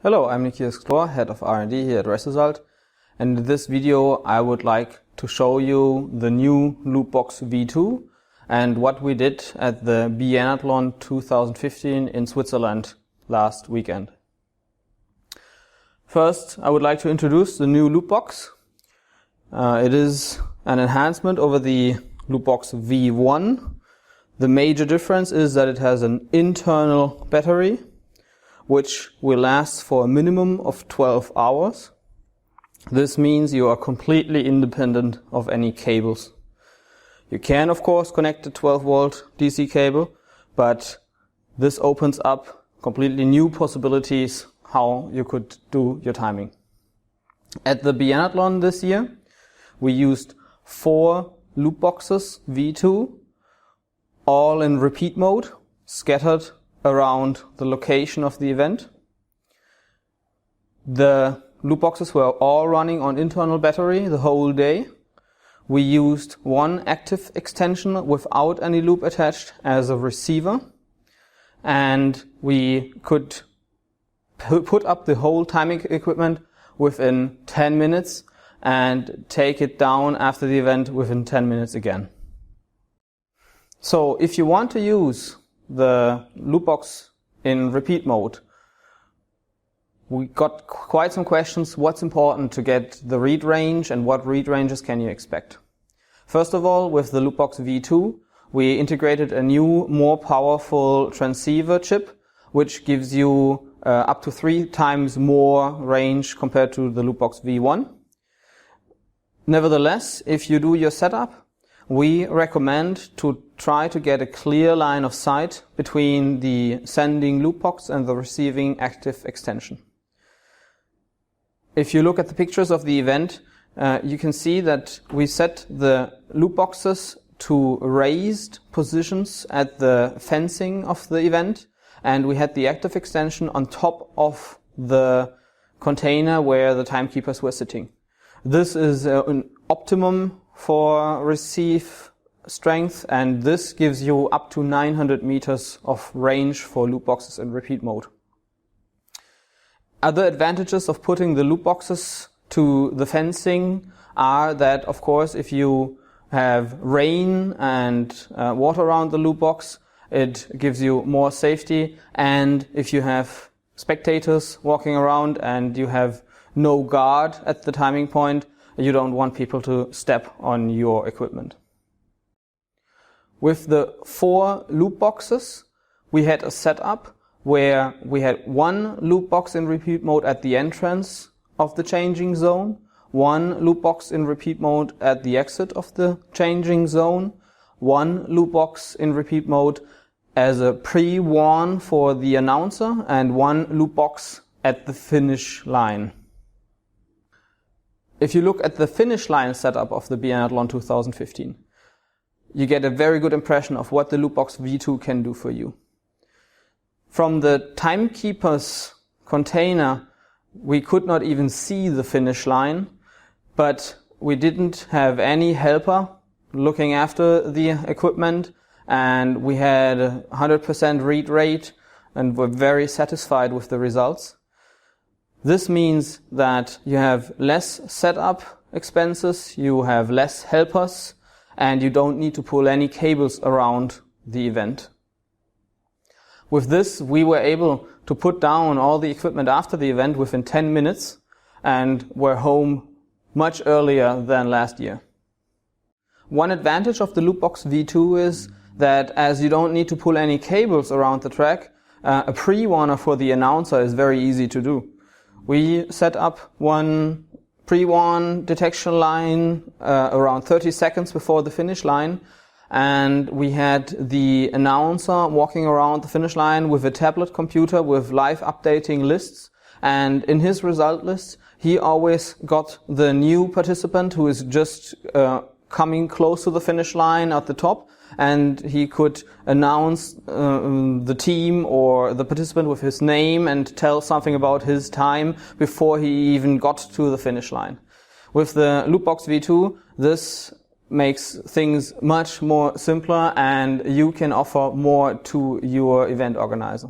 Hello, I'm Nikias Ktor, Head of R&D here at Result, and in this video I would like to show you the new Loopbox V2 and what we did at the Biathlon 2015 in Switzerland last weekend. First, I would like to introduce the new Loopbox. It is an enhancement over the Loopbox V1. The major difference is that it has an internal battery which will last for a minimum of 12 hours. This means you are completely independent of any cables. You can, of course, connect a 12-volt DC cable, but this opens up completely new possibilities how you could do your timing. At the Biathlon this year, we used 4 Loopboxes V2, all in repeat mode, scattered around the location of the event. The Loopboxes were all running on internal battery the whole day. We used one active extension without any loop attached as a receiver, and we could put up the whole timing equipment within 10 minutes and take it down after the event within 10 minutes again. So if you want to use the Loopbox in repeat mode, we got quite some questions. What's important to get the read range and what read ranges can you expect? First of all, with the Loopbox V2, we integrated a new, more powerful transceiver chip, which gives you up to 3 times more range compared to the Loopbox V1. Nevertheless, if you do your setup, we recommend to try to get a clear line of sight between the sending Loopbox and the receiving active extension. If you look at the pictures of the event, you can see that we set the Loopboxes to raised positions at the fencing of the event, and we had the active extension on top of the container where the timekeepers were sitting. This is an optimum for receive strength, and this gives you up to 900 meters of range for Loopboxes in repeat mode. Other advantages of putting the Loopboxes to the fencing are that, of course, if you have rain and water around the Loopbox, it gives you more safety, and if you have spectators walking around and you have no guard at the timing point, you don't want people to step on your equipment. With the 4 Loopboxes, we had a setup where we had 1 Loopbox in repeat mode at the entrance of the changing zone, 1 Loopbox in repeat mode at the exit of the changing zone, 1 Loopbox in repeat mode as a pre-warn for the announcer, and 1 Loopbox at the finish line. If you look at the finish line setup of the Biathlon 2015, you get a very good impression of what the Loopbox V2 can do for you. From the timekeeper's container, we could not even see the finish line, but we didn't have any helper looking after the equipment, and we had 100% read rate and were very satisfied with the results. This means that you have less setup expenses, you have less helpers, and you don't need to pull any cables around the event. With this, we were able to put down all the equipment after the event within 10 minutes and were home much earlier than last year. One advantage of the Loopbox V2 is that as you don't need to pull any cables around the track, a pre-warner for the announcer is very easy to do. We set up one pre-warn detection line around 30 seconds before the finish line, and we had the announcer walking around the finish line with a tablet computer with live updating lists, and in his result list he always got the new participant who is just coming close to the finish line at the top, and he could announce the team or the participant with his name and tell something about his time before he even got to the finish line. With the Loopbox V2, this makes things much more simpler, and you can offer more to your event organizer.